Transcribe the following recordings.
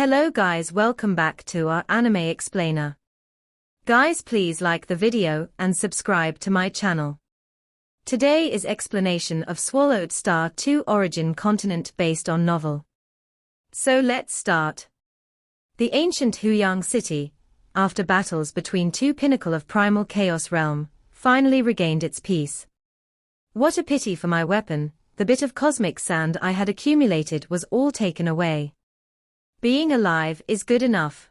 Hello guys, welcome back to our anime explainer. Guys, please like the video and subscribe to my channel. Today is explanation of Swallowed Star 2 Origin Continent based on novel. So let's start. The ancient Huyang city, after battles between two pinnacle of primal chaos realm, finally regained its peace. What a pity for my weapon, the bit of cosmic sand I had accumulated was all taken away. Being alive is good enough.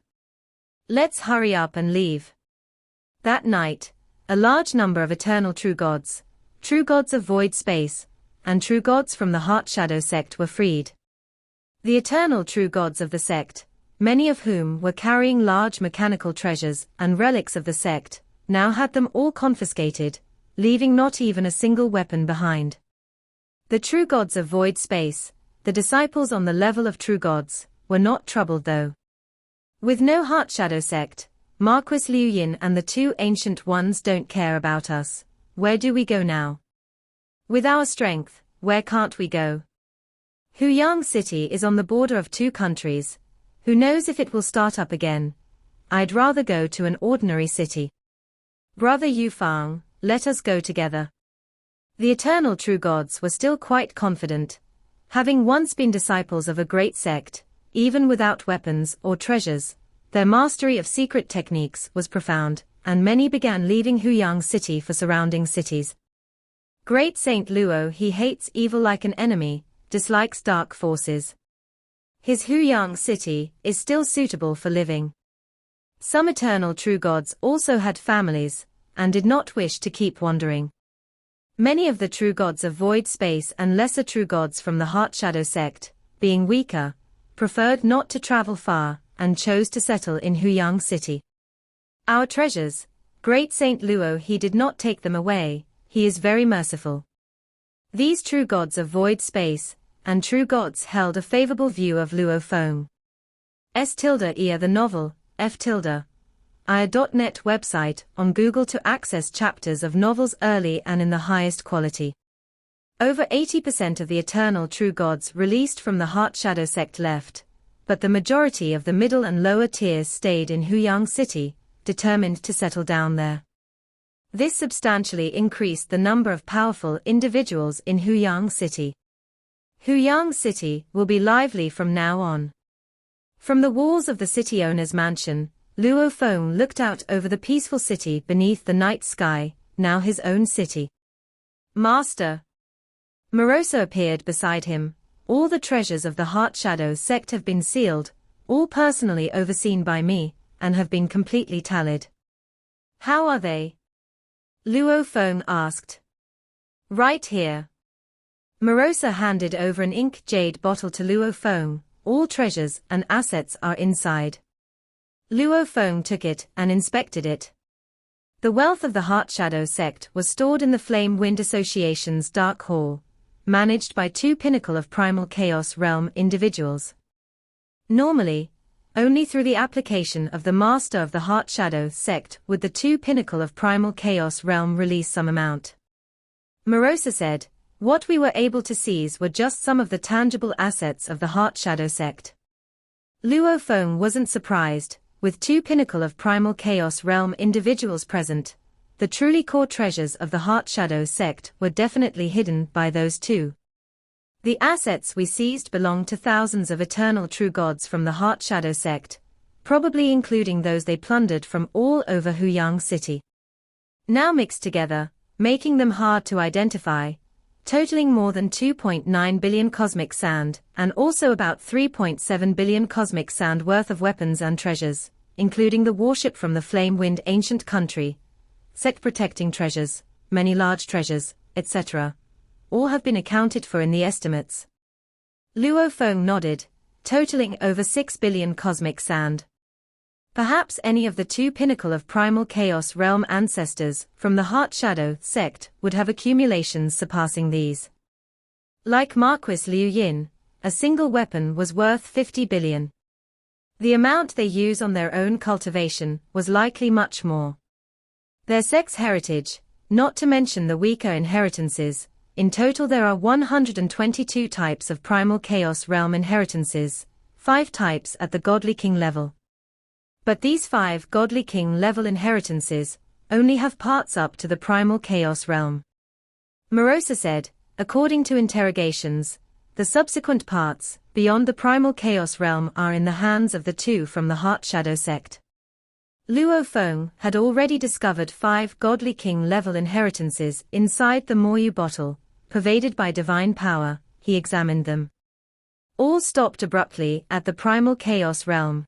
Let's hurry up and leave. That night, a large number of eternal true gods of void space, and true gods from the Heart Shadow sect were freed. The eternal true gods of the sect, many of whom were carrying large mechanical treasures and relics of the sect, now had them all confiscated, leaving not even a single weapon behind. The true gods of void space, the disciples on the level of true gods, were not troubled though. With no Heart Shadow sect, Marquis Liu Yin and the two ancient ones don't care about us. Where do we go now? With our strength, where can't we go? Huyang city is on the border of two countries. Who knows if it will start up again? I'd rather go to an ordinary city. Brother Yufang, let us go together. The eternal true gods were still quite confident. Having once been disciples of a great sect, even without weapons or treasures, their mastery of secret techniques was profound, and many began leaving Huyang city for surrounding cities. Great Saint Luo, he hates evil like an enemy, dislikes dark forces. His Huyang city is still suitable for living. Some eternal true gods also had families, and did not wish to keep wandering. Many of the true gods of void space and lesser true gods from the Heart Shadow sect, being weaker, preferred not to travel far, and chose to settle in Huyang city. Our treasures, great Saint Luo, he did not take them away, he is very merciful. These true gods of void space, and true gods held a favorable view of Luo Feng. The novel, Ia.net website on Google to access chapters of novels early and in the highest quality. Over 80% of the eternal true gods released from the Heart Shadow sect left, but the majority of the middle and lower tiers stayed in Huyang city, determined to settle down there. This substantially increased the number of powerful individuals in Huyang city. Huyang city will be lively from now on. From the walls of the city owner's mansion, Luo Feng looked out over the peaceful city beneath the night sky, now his own city. Master. Morosa appeared beside him. All the treasures of the Heart Shadow sect have been sealed, all personally overseen by me, and have been completely tallied. How are they? Luo Feng asked. Right here. Morosa handed over an ink jade bottle to Luo Feng. All treasures and assets are inside. Luo Feng took it and inspected it. The wealth of the Heart Shadow sect was stored in the Flame Wind Association's Dark Hall, managed by two pinnacle of primal chaos realm individuals. Normally, only through the application of the master of the Heart Shadow sect would the two pinnacle of primal chaos realm release some amount. Morosa said, what we were able to seize were just some of the tangible assets of the Heart Shadow sect. Luo Feng wasn't surprised. With two pinnacle of primal chaos realm individuals present, the truly core treasures of the Heart Shadow sect were definitely hidden by those two. The assets we seized belonged to thousands of eternal true gods from the Heart Shadow sect, probably including those they plundered from all over Huyang city. Now mixed together, making them hard to identify, totaling more than 2.9 billion cosmic sand, and also about 3.7 billion cosmic sand worth of weapons and treasures, including the warship from the Flame Wind ancient country, sect protecting treasures, many large treasures, etc. All have been accounted for in the estimates. Luo Feng nodded, totaling over 6 billion cosmic sand. Perhaps any of the two pinnacle of primal chaos realm ancestors from the Heart Shadow sect would have accumulations surpassing these. Like Marquis Liu Yin, a single weapon was worth 50 billion. The amount they use on their own cultivation was likely much more. Their sect's heritage, not to mention the weaker inheritances, in total there are 122 types of primal chaos realm inheritances, 5 types at the godly king level. But these 5 godly king level inheritances only have parts up to the primal chaos realm. Morosa said, according to interrogations, the subsequent parts, beyond the primal chaos realm, are in the hands of the 2 from the Heart Shadow sect. Luo Feng had already discovered 5 godly king level inheritances inside the Moyu bottle, pervaded by divine power. He examined them. All stopped abruptly at the primal chaos realm.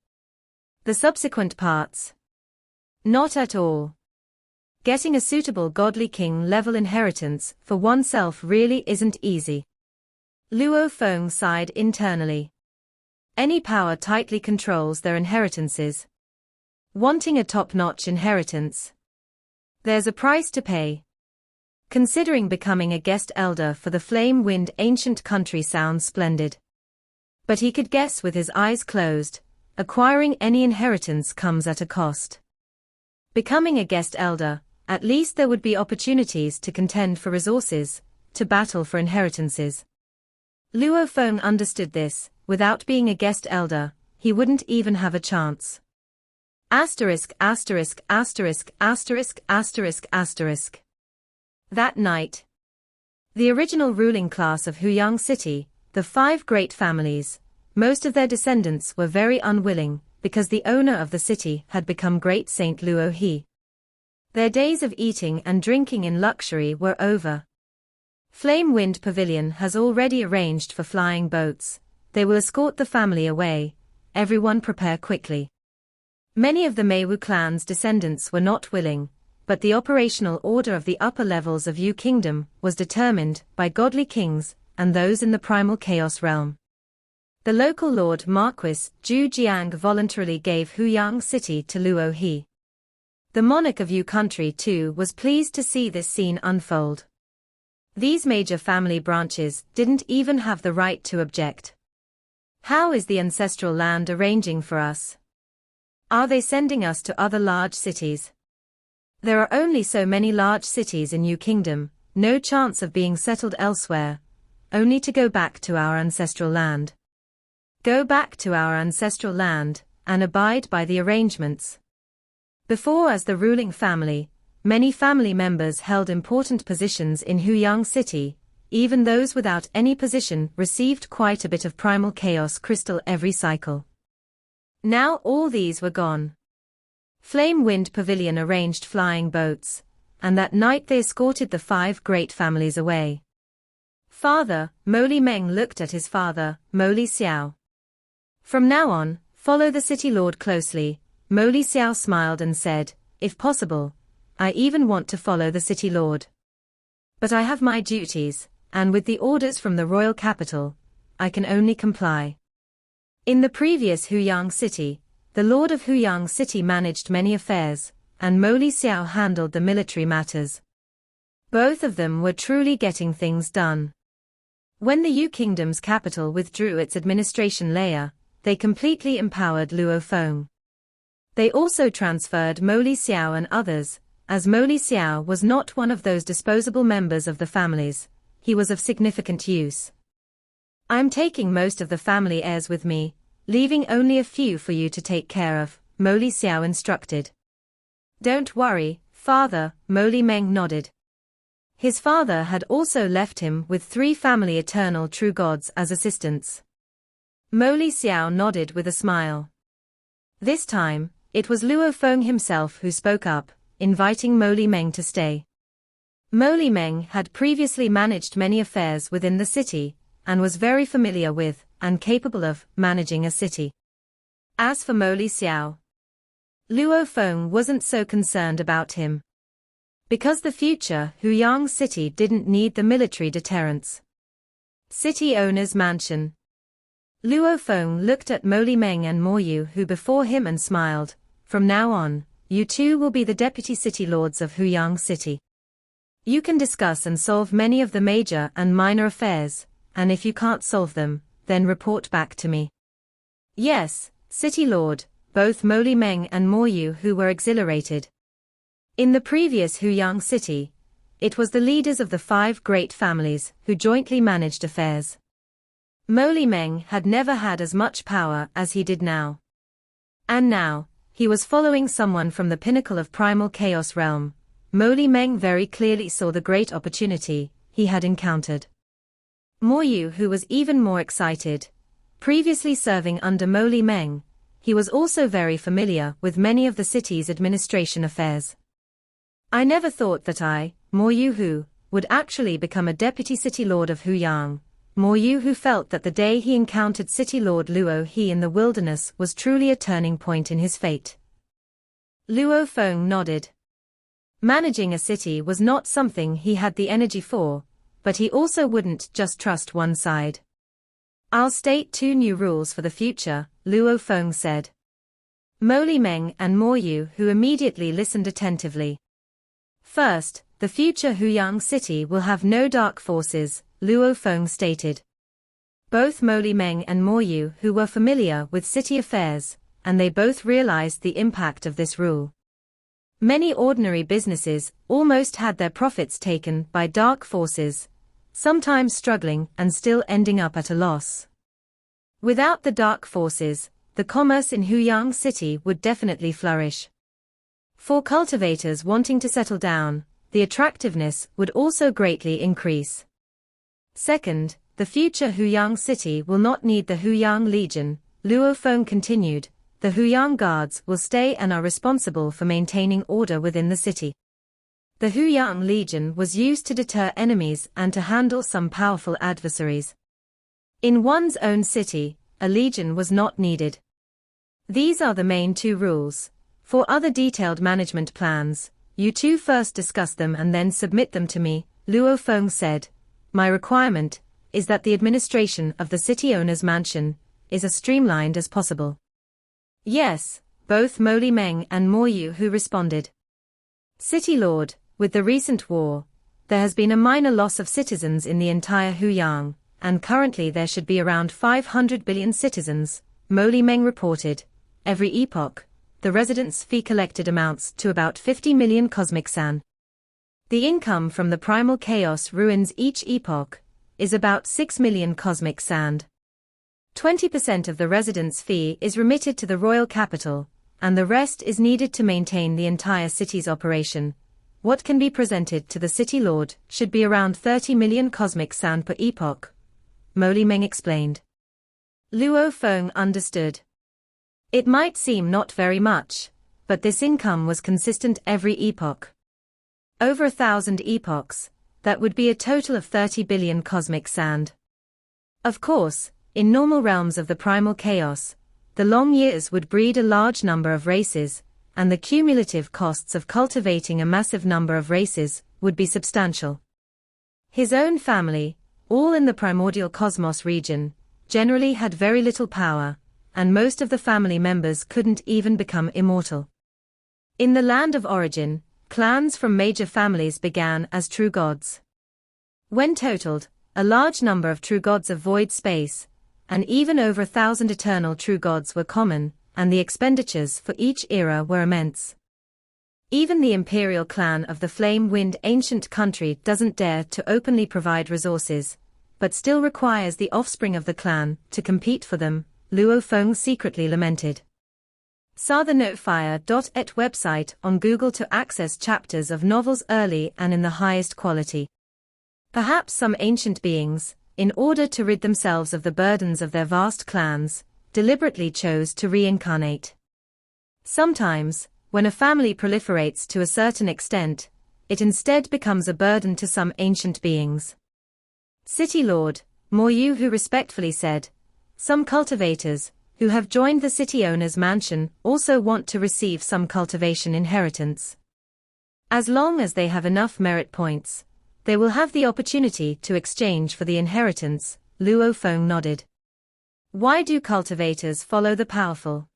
The subsequent parts? Not at all. Getting a suitable godly king level inheritance for oneself really isn't easy. Luo Feng sighed internally. Any power tightly controls their inheritances. Wanting a top-notch inheritance? There's a price to pay. Considering becoming a guest elder for the flame-wind ancient country sounds splendid. But he could guess with his eyes closed, acquiring any inheritance comes at a cost. Becoming a guest elder, at least there would be opportunities to contend for resources, to battle for inheritances. Luo Feng understood this. Without being a guest elder, he wouldn't even have a chance. Asterisk, asterisk, asterisk, asterisk, asterisk, asterisk. That night, the original ruling class of Huyang City, the 5 great families, most of their descendants were very unwilling, because the owner of the city had become Great Saint Luo He. Their days of eating and drinking in luxury were over. Flame Wind Pavilion has already arranged for flying boats. They will escort the family away. Everyone prepare quickly. Many of the Meiwu clan's descendants were not willing, but the operational order of the upper levels of Yu Kingdom was determined by godly kings and those in the primal chaos realm. The local Lord Marquis Zhu Jiang voluntarily gave Huyang City to Luo He. The monarch of Yu country too was pleased to see this scene unfold. These major family branches didn't even have the right to object. How is the ancestral land arranging for us? Are they sending us to other large cities? There are only so many large cities in Yu Kingdom, no chance of being settled elsewhere, only to go back to our ancestral land. Go back to our ancestral land, and abide by the arrangements. Before, as the ruling family, many family members held important positions in Huyang City. Even those without any position received quite a bit of primal chaos crystal every cycle. Now all these were gone. Flame Wind Pavilion arranged flying boats, and that night they escorted the 5 great families away. Father, Mo Li Meng looked at his father, Mo Li Xiao. From now on, follow the city lord closely. Mo Li Xiao smiled and said, if possible, I even want to follow the city lord. But I have my duties, and with the orders from the royal capital, I can only comply. In the previous Huyang City, the Lord of Huyang City managed many affairs, and Mo Li Xiao handled the military matters. Both of them were truly getting things done. When the Yu Kingdom's capital withdrew its administration layer, they completely empowered Luo Feng. They also transferred Mo Li Xiao and others, as Mo Li Xiao was not one of those disposable members of the families. He was of significant use. I'm taking most of the family heirs with me, leaving only a few for you to take care of, Mo Li Xiao instructed. Don't worry, father, Mo Li Meng nodded. His father had also left him with 3 family eternal true gods as assistants. Mo Li Xiao nodded with a smile. This time, it was Luo Feng himself who spoke up, inviting Mo Li Meng to stay. Mo Li Meng had previously managed many affairs within the city, and was very familiar with, and capable of, managing a city. As for Mo Li Xiao, Luo Feng wasn't so concerned about him. Because the future Huyang City didn't need the military deterrence. City owner's mansion. Luo Feng looked at Mo Li Meng and Mo Yu who before him and smiled. From now on, you two will be the deputy city lords of Huyang City. You can discuss and solve many of the major and minor affairs, and if you can't solve them, then report back to me. Yes, City Lord, both Mo Li Meng and Mo Yu who were exhilarated. In the previous Huyang City, it was the leaders of the 5 great families who jointly managed affairs. Mo Li Meng had never had as much power as he did now. And now, he was following someone from the pinnacle of primal chaos realm. Mo Li Meng very clearly saw the great opportunity he had encountered. Mo Yu, who was even more excited. Previously serving under Mo Li Meng, he was also very familiar with many of the city's administration affairs. I never thought that I, Mo Yu Hu, would actually become a deputy city lord of Huyang. Mo Yu Hu felt that the day he encountered City Lord Luo He in the wilderness was truly a turning point in his fate. Luo Feng nodded. Managing a city was not something he had the energy for, but he also wouldn't just trust one side. I'll state 2 new rules for the future, Luo Feng said. Mo Li Meng and Mo Yu Hu immediately listened attentively. First, the future Huyang city will have no dark forces, Luo Feng stated. Both Mo Li Meng and Mo Yu Hu were familiar with city affairs, and they both realized the impact of this rule. Many ordinary businesses almost had their profits taken by dark forces, sometimes struggling and still ending up at a loss. Without the dark forces, the commerce in Huyang city would definitely flourish. For cultivators wanting to settle down, the attractiveness would also greatly increase. Second, the future Huyang city will not need the Huyang Legion, Luo Feng continued. The Huyang guards will stay and are responsible for maintaining order within the city. The Huyang Legion was used to deter enemies and to handle some powerful adversaries. In one's own city, a legion was not needed. These are the main 2 rules. For other detailed management plans, you 2 first discuss them and then submit them to me, Luo Feng said. My requirement is that the administration of the city owner's mansion is as streamlined as possible. Yes, both Mo Li Meng and Mo Yu Hu responded. City Lord, with the recent war, there has been a minor loss of citizens in the entire Huyang, and currently there should be around 500 billion citizens, Mo Li Meng reported. Every epoch, the residence fee collected amounts to about 50 million cosmic san. The income from the primal chaos ruins each epoch is about 6 million cosmic sand. 20% of the residence fee is remitted to the royal capital, and the rest is needed to maintain the entire city's operation. What can be presented to the city lord should be around 30 million cosmic sand per epoch, Mo Li Meng explained. Luo Feng understood. It might seem not very much, but this income was consistent every epoch. Over 1,000 epochs, that would be a total of 30 billion cosmic sand. Of course, in normal realms of the primal chaos, the long years would breed a large number of races, and the cumulative costs of cultivating a massive number of races would be substantial. His own family, all in the primordial cosmos region, generally had very little power, and most of the family members couldn't even become immortal. In the land of origin, clans from major families began as true gods. When totaled, a large number of true gods of void space, and even over 1,000 eternal true gods were common, and the expenditures for each era were immense. Even the imperial clan of the Flame-Wind ancient country doesn't dare to openly provide resources, but still requires the offspring of the clan to compete for them, Luo Feng secretly lamented. Saw the Notefire.et website on Google to access chapters of novels early and in the highest quality. Perhaps some ancient beings, in order to rid themselves of the burdens of their vast clans, deliberately chose to reincarnate. Sometimes, when a family proliferates to a certain extent, it instead becomes a burden to some ancient beings. City Lord, Mo Yu Hu respectfully said, some cultivators, who have joined the city owner's mansion, also want to receive some cultivation inheritance. As long as they have enough merit points, they will have the opportunity to exchange for the inheritance, Luo Feng nodded. Why do cultivators follow the powerful?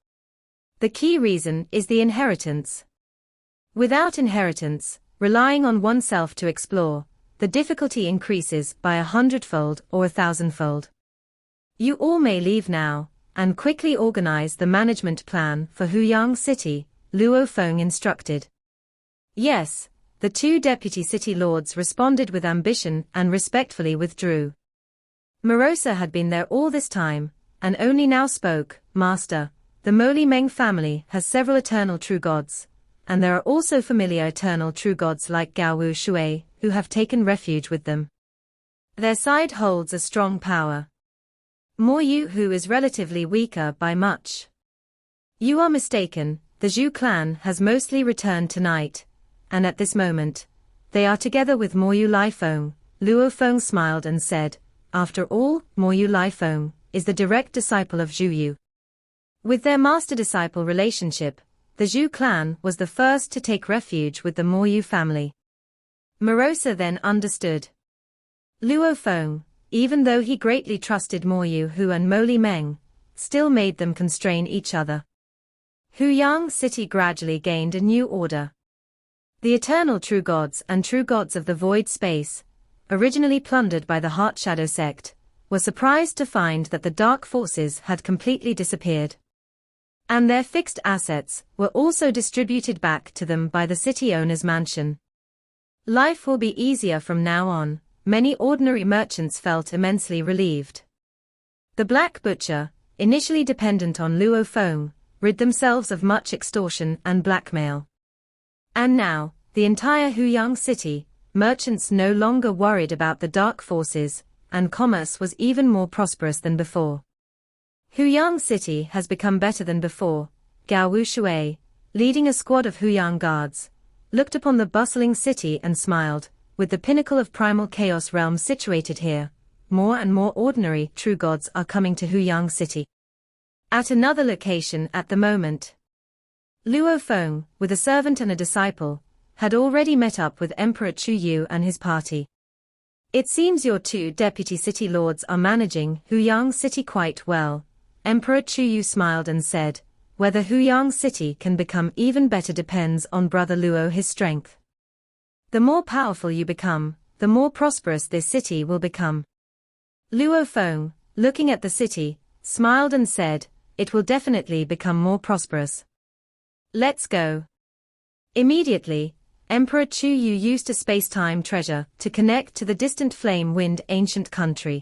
The key reason is the inheritance. Without inheritance, relying on oneself to explore, the difficulty increases by 100-fold or 1,000-fold. You all may leave now, and quickly organize the management plan for Huyang City, Luo Feng instructed. Yes, the 2 deputy city lords responded with ambition and respectfully withdrew. Morosa had been there all this time, and only now spoke. Master, the Moli Meng family has several eternal true gods, and there are also familiar eternal true gods like Gao Wu Shui, who have taken refuge with them. Their side holds a strong power. Mo Yu Hu is relatively weaker by much. You are mistaken, the Zhu clan has mostly returned tonight, and at this moment, they are together with Mo Yu Lai Feng. Luo Feng smiled and said, after all, Mo Yu Lai Feng is the direct disciple of Zhu Yu. With their master-disciple relationship, the Zhu clan was the first to take refuge with the Mo Yu family. Morosa then understood. Luo Feng, even though he greatly trusted Mo Yu Hu and Moli Meng, still made them constrain each other. Huyang City gradually gained a new order. The eternal true gods and true gods of the void space, originally plundered by the Heart Shadow sect, were surprised to find that the dark forces had completely disappeared. And their fixed assets were also distributed back to them by the city owner's mansion. Life will be easier from now on, many ordinary merchants felt immensely relieved. The Black Butcher, initially dependent on Luo Feng, rid themselves of much extortion and blackmail. And now, the entire Huyang city, merchants no longer worried about the dark forces, and commerce was even more prosperous than before. Huyang city has become better than before. Gao Wu Shui, leading a squad of Huyang guards, looked upon the bustling city and smiled. With the pinnacle of primal chaos realm situated here, more and more ordinary true gods are coming to Huyang city. At another location at the moment, Luo Feng, with a servant and a disciple, had already met up with Emperor Chu Yu and his party. It seems your two deputy city lords are managing Huyang city quite well. Emperor Chu Yu smiled and said, whether Huyang city can become even better depends on Brother Luo his strength. The more powerful you become, the more prosperous this city will become. Luo Feng, looking at the city, smiled and said, it will definitely become more prosperous. Let's go. Immediately, Emperor Chu Yu used a space-time treasure to connect to the distant flame-wind ancient country.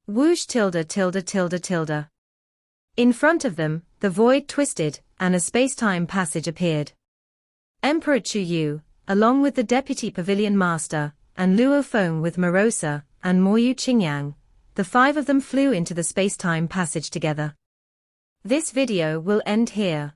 Whoosh tilde tilde tilde tilde. In front of them, the void twisted, and a space-time passage appeared. Emperor Chu Yu, along with the deputy pavilion master, and Luo Feng with Morosa, and Mo Yu Qingyang, the five of them flew into the space-time passage together. This video will end here.